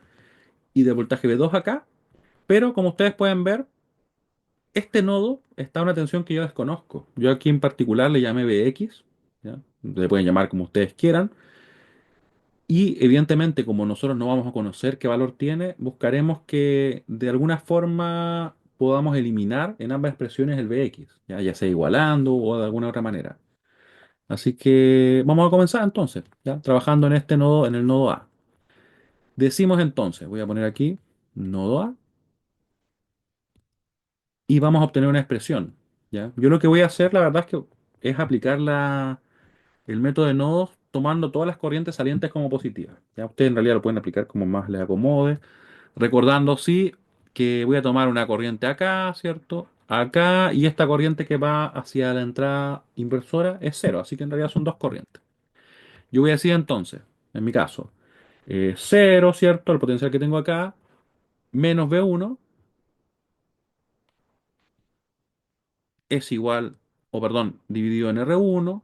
y del voltaje V2 acá. Pero como ustedes pueden ver, este nodo está a una tensión que yo desconozco. Yo aquí en particular le llamé Vx, ¿ya? Le pueden llamar como ustedes quieran. Y evidentemente, como nosotros no vamos a conocer qué valor tiene, buscaremos que de alguna forma podamos eliminar en ambas expresiones el Vx, ya sea igualando o de alguna otra manera. Así que vamos a comenzar entonces, ¿ya? Trabajando en este nodo, en el nodo A. Decimos entonces, voy a poner aquí nodo A y vamos a obtener una expresión, ¿ya? Yo lo que voy a hacer, la verdad es que es aplicar el método de nodos tomando todas las corrientes salientes como positivas. Ya ustedes en realidad lo pueden aplicar como más les acomode, recordando sí que voy a tomar una corriente acá, ¿cierto? Acá y esta corriente que va hacia la entrada inversora es cero, así que en realidad son dos corrientes. Yo voy a decir entonces, en mi caso, cero, ¿cierto? El potencial que tengo acá, menos V1 es igual, o perdón, dividido en R1.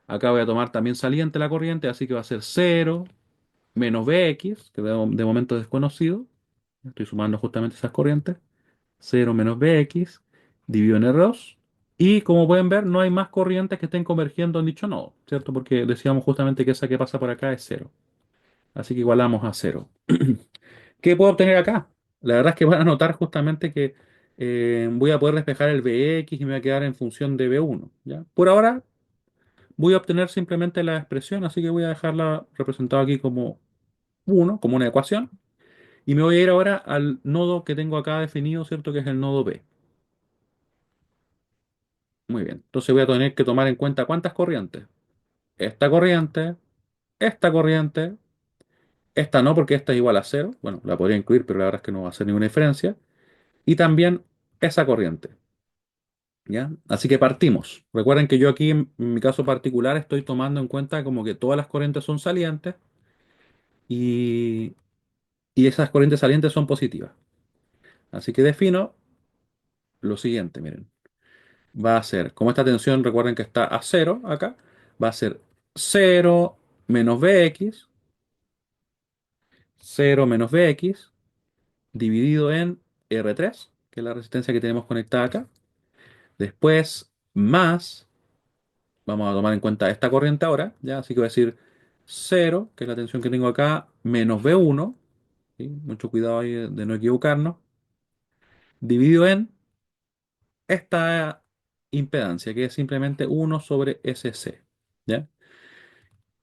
Acá voy a tomar también saliente la corriente, así que va a ser cero menos Bx, que de momento es desconocido. Estoy sumando justamente esas corrientes. Cero menos Bx dividido en R2. Y como pueden ver, no hay más corrientes que estén convergiendo en dicho nodo, ¿cierto? Porque decíamos justamente que esa que pasa por acá es cero. Así que igualamos a cero. ¿Qué puedo obtener acá? La verdad es que van a notar justamente que voy a poder despejar el Bx y me va a quedar en función de B1, ¿ya? Por ahora voy a obtener simplemente la expresión, así que voy a dejarla representada aquí como uno, como una ecuación. Y me voy a ir ahora al nodo que tengo acá definido, ¿cierto? Que es el nodo B. Muy bien. Entonces voy a tener que tomar en cuenta cuántas corrientes. Esta corriente, esta corriente, esta no, porque esta es igual a cero. Bueno, la podría incluir, pero la verdad es que no va a hacer ninguna diferencia. Y también esa corriente. ¿Ya? Así que partimos. Recuerden que yo aquí, en mi caso particular, estoy tomando en cuenta como que todas las corrientes son salientes y, y esas corrientes salientes son positivas. Así que defino lo siguiente, miren. Va a ser, como esta tensión, recuerden que está a cero acá, va a ser cero menos Bx, cero menos Bx, dividido en R3, que es la resistencia que tenemos conectada acá. Después, más, vamos a tomar en cuenta esta corriente ahora, ¿ya? Así que voy a decir cero, que es la tensión que tengo acá, menos B1, ¿sí? Mucho cuidado ahí de no equivocarnos, dividido en esta impedancia, que es simplemente uno sobre SC, ¿ya?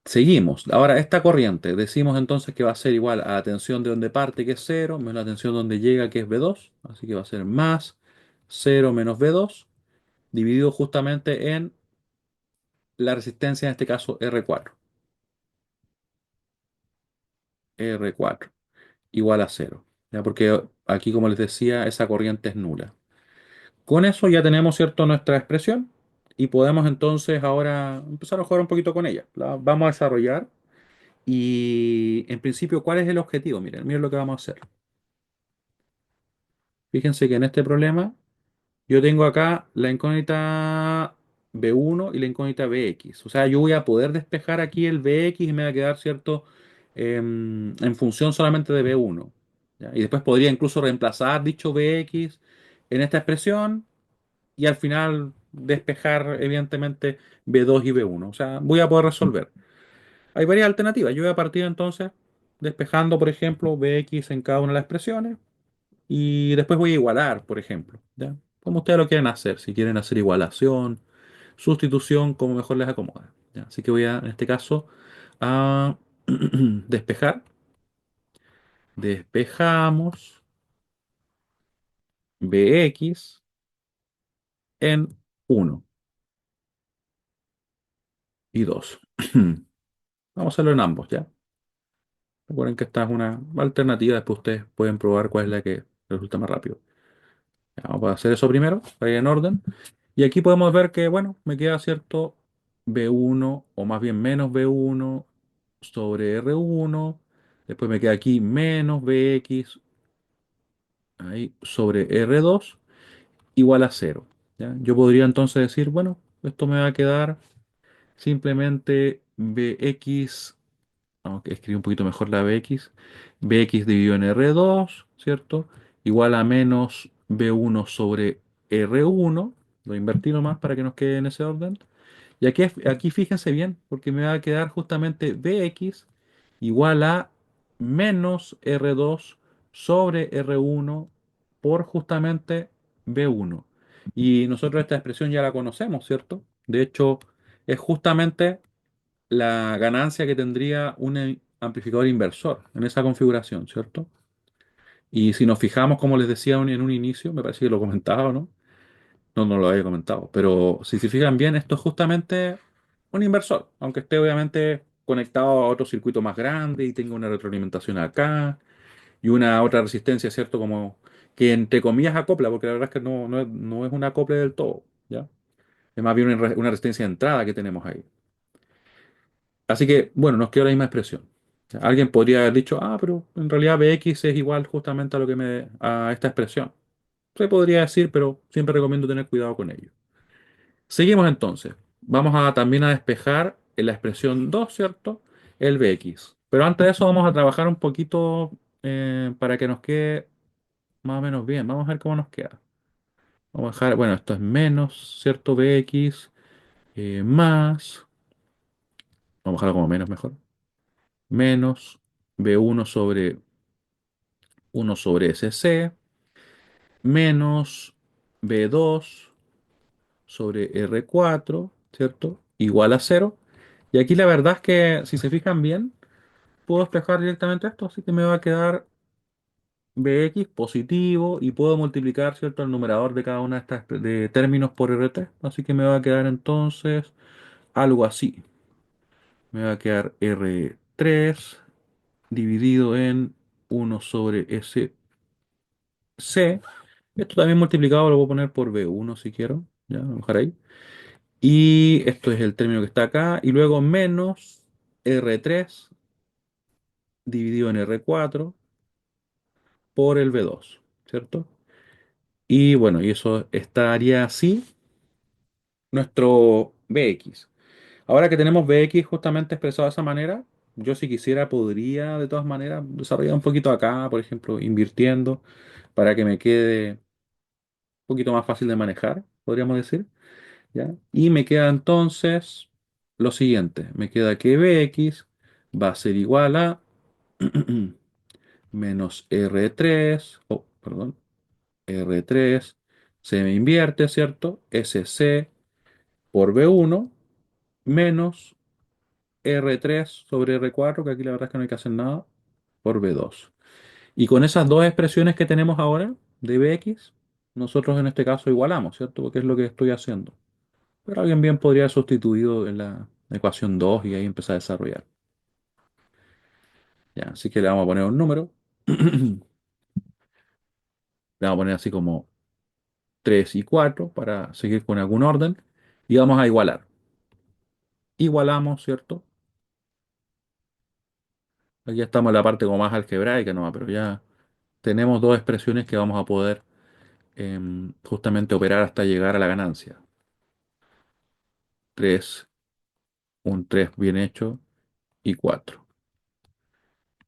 Seguimos. Ahora, esta corriente, decimos entonces que va a ser igual a la tensión de donde parte, que es cero, menos la tensión donde llega, que es V2. Así que va a ser más cero menos V2, dividido justamente en la resistencia, en este caso R4. R4 igual a cero. ¿Ya? Porque aquí, como les decía, esa corriente es nula. Con eso ya tenemos, ¿cierto?, nuestra expresión y podemos entonces ahora empezar a jugar un poquito con ella. La vamos a desarrollar y en principio, ¿cuál es el objetivo? Miren lo que vamos a hacer. Fíjense que en este problema yo tengo acá la incógnita B1 y la incógnita Bx. O sea, yo voy a poder despejar aquí el Bx y me va a quedar, ¿cierto? En función solamente de B1. ¿Ya? Y después podría incluso reemplazar dicho Bx en esta expresión y al final despejar, evidentemente, B2 y B1. O sea, voy a poder resolver. Hay varias alternativas. Yo voy a partir entonces despejando, por ejemplo, Bx en cada una de las expresiones. Y después voy a igualar, por ejemplo, ¿ya? Como ustedes lo quieren hacer, si quieren hacer igualación, sustitución, como mejor les acomoda, ¿ya? Así que voy a, en este caso, a despejar. Despejamos Bx en uno y 2. Vamos a hacerlo en ambos, ¿ya? Recuerden que esta es una alternativa, después ustedes pueden probar cuál es la que resulta más rápido. Ya, vamos a hacer eso primero, para ir en orden. Y aquí podemos ver que, bueno, me queda cierto B1 o más bien menos B1 sobre R1. Después me queda aquí menos Bx ahí, sobre R2 igual a cero. ¿Ya? Yo podría entonces decir, bueno, esto me va a quedar simplemente Bx, vamos a escribir un poquito mejor la Bx, Bx dividido en R2, ¿cierto? Igual a menos B1 sobre R1. Lo invertí nomás para que nos quede en ese orden. Y aquí fíjense bien, porque me va a quedar justamente Bx igual a menos R2 sobre R1 por justamente B1. Y nosotros esta expresión ya la conocemos, ¿cierto? De hecho, es justamente la ganancia que tendría un amplificador inversor en esa configuración, ¿cierto? Y si nos fijamos, como les decía en un inicio, me parece que lo comentaba, ¿no? No, no lo había comentado, pero si se fijan bien, esto es justamente un inversor, aunque esté obviamente conectado a otro circuito más grande y tenga una retroalimentación acá y una otra resistencia, ¿cierto? Como que entre comillas acopla, porque la verdad es que no es un acople del todo, ¿ya? Es más bien una resistencia de entrada que tenemos ahí. Así que, bueno, nos quedó la misma expresión. Alguien podría haber dicho, ah, pero en realidad Bx es igual justamente a lo que a esta expresión. Se podría decir, pero siempre recomiendo tener cuidado con ello. Seguimos entonces. Vamos a también a despejar en la expresión 2, ¿cierto? El Bx. Pero antes de eso vamos a trabajar un poquito para que nos quede más o menos bien. Vamos a ver cómo nos queda. Vamos a dejar, bueno, esto es menos, ¿cierto? Bx más, vamos a dejarlo como menos mejor. Menos B1 sobre 1 sobre SC menos B2 sobre R4, ¿cierto? Igual a cero. Y aquí la verdad es que, si se fijan bien, puedo despejar directamente esto, así que me va a quedar Bx positivo y puedo multiplicar, ¿cierto?, el numerador de cada una de estas de términos por RT. Así que me va a quedar entonces algo así. Me va a quedar R3 dividido en 1 sobre SC. Esto también multiplicado lo voy a poner por B1 si quiero. Ya, lo voy a dejar ahí. Y esto es el término que está acá. Y luego menos R3 dividido en R4 por el B2, ¿cierto? Y bueno, y eso estaría así nuestro Bx. Ahora que tenemos Bx justamente expresado de esa manera, yo si quisiera podría de todas maneras desarrollar un poquito acá, por ejemplo, invirtiendo para que me quede un poquito más fácil de manejar, podríamos decir. ¿Ya? Y me queda entonces lo siguiente, me queda que Bx va a ser igual a menos R3, oh, perdón, R3, se me invierte, ¿cierto? SC por B1 menos R3 sobre R4, que aquí la verdad es que no hay que hacer nada, por B2. Y con esas dos expresiones que tenemos ahora de Bx, nosotros en este caso igualamos, ¿cierto? Porque es lo que estoy haciendo. Pero alguien bien podría haber sustituido en la ecuación 2 y ahí empezar a desarrollar. Ya, así que le vamos a poner un número. Le vamos a poner así como 3 y 4 para seguir con algún orden. Y vamos a igualar. Igualamos, ¿cierto? Aquí estamos en la parte como más algebraica, ¿no? Pero ya tenemos dos expresiones que vamos a poder justamente operar hasta llegar a la ganancia. 3, un 3 bien hecho y 4.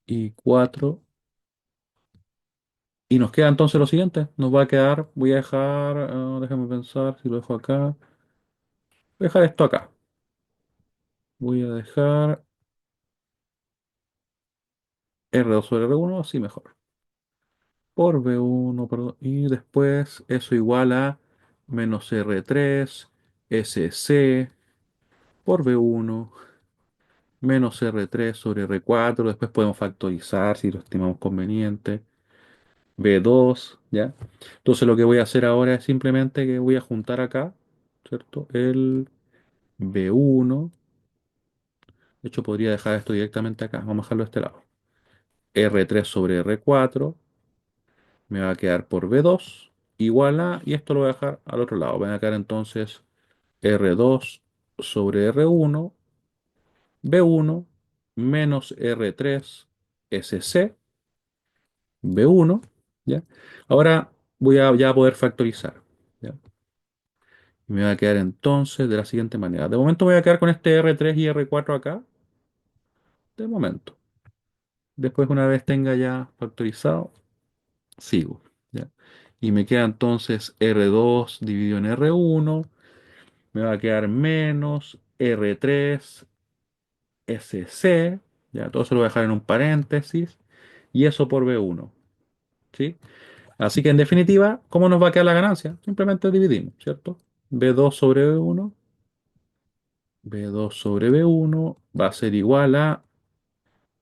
Y 4. Y nos queda entonces lo siguiente. Nos va a quedar, voy a dejar, déjame pensar si lo dejo acá. Voy a dejar esto acá. Voy a dejar R2 sobre R1, así mejor. Por B1, perdón. Y después eso igual a menos R3 SC por B1 menos R3 sobre R4. Después podemos factorizar si lo estimamos conveniente. B2, ¿ya? Entonces lo que voy a hacer ahora es simplemente que voy a juntar acá, ¿cierto? El B1. De hecho, podría dejar esto directamente acá. Vamos a dejarlo de este lado. R3 sobre R4 me va a quedar por B2 igual a, y esto lo voy a dejar al otro lado. Me va a quedar entonces R2 sobre R1, B1 menos R3 SC, B1, ¿ya? Ahora voy a ya poder factorizar, ¿ya? Y me va a quedar entonces de la siguiente manera. De momento voy a quedar con este R3 y R4 acá. De momento. Después, una vez tenga ya factorizado, sigo. ¿Ya? Y me queda entonces R2 dividido en R1. Me va a quedar menos R3 SC. Ya, todo eso lo voy a dejar en un paréntesis. Y eso por B1. ¿Sí? Así que en definitiva, ¿cómo nos va a quedar la ganancia? Simplemente dividimos, ¿cierto? B2 sobre B1. B2 sobre B1 va a ser igual a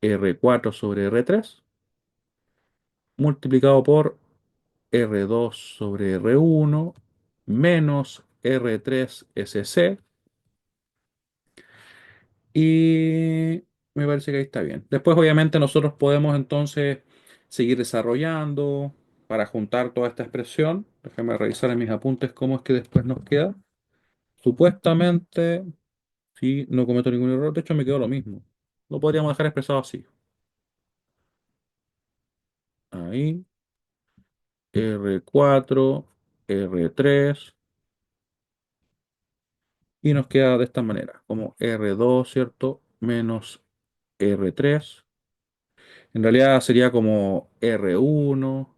R4 sobre R3 multiplicado por R2 sobre R1 menos R3 SC Y me parece que ahí está bien. Después, obviamente, nosotros podemos entonces seguir desarrollando para juntar toda esta expresión. Déjame revisar en mis apuntes cómo es que después nos queda. Supuestamente, si no cometo ningún error, de hecho me quedó lo mismo. Lo podríamos dejar expresado así. Ahí, R4, R3, y nos queda de esta manera, como R2, ¿cierto? Menos R3. En realidad sería como R1,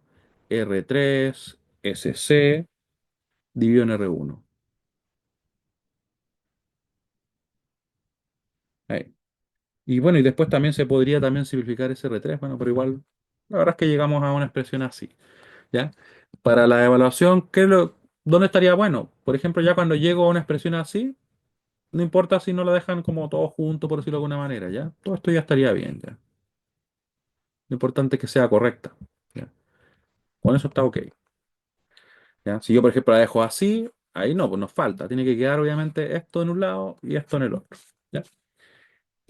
R3, SC, dividido en R1. Ahí. Y bueno, y después también se podría también simplificar ese R3, bueno, pero igual, la verdad es que llegamos a una expresión así, ¿ya? Para la evaluación, ¿dónde estaría bueno? Por ejemplo, ya cuando llego a una expresión así, no importa si no la dejan como todo junto, por decirlo de alguna manera, ¿ya? Todo esto ya estaría bien, ¿ya? Lo importante es que sea correcta, ¿ya? Con eso está ok. ¿Ya? Si yo, por ejemplo, la dejo así, ahí no, pues nos falta. Tiene que quedar, obviamente, esto en un lado y esto en el otro. ¿Ya?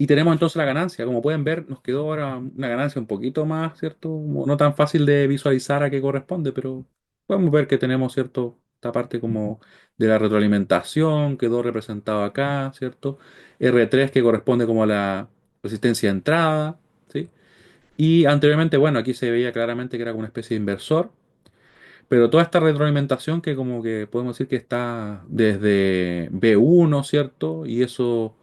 Y tenemos entonces la ganancia. Como pueden ver, nos quedó ahora una ganancia un poquito más, ¿cierto? Como no tan fácil de visualizar a qué corresponde, pero podemos ver que tenemos, ¿cierto? Esta parte como de la retroalimentación quedó representado acá, ¿cierto? R3 que corresponde como a la resistencia de entrada, ¿sí? Y anteriormente, bueno, aquí se veía claramente que era como una especie de inversor. Pero toda esta retroalimentación que como que podemos decir que está desde B1, ¿cierto? Y eso,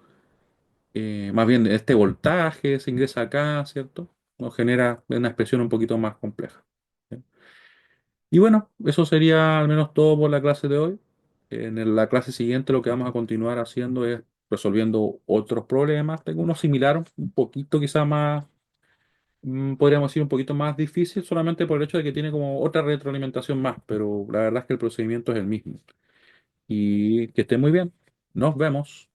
más bien este voltaje se ingresa acá, ¿cierto? Nos genera una expresión un poquito más compleja. ¿Sí? Y bueno, eso sería al menos todo por la clase de hoy. La clase siguiente lo que vamos a continuar haciendo es resolviendo otros problemas. Tengo uno similar, un poquito quizá más, podríamos decir un poquito más difícil, solamente por el hecho de que tiene como otra retroalimentación más, pero la verdad es que el procedimiento es el mismo. Y que esté muy bien. Nos vemos.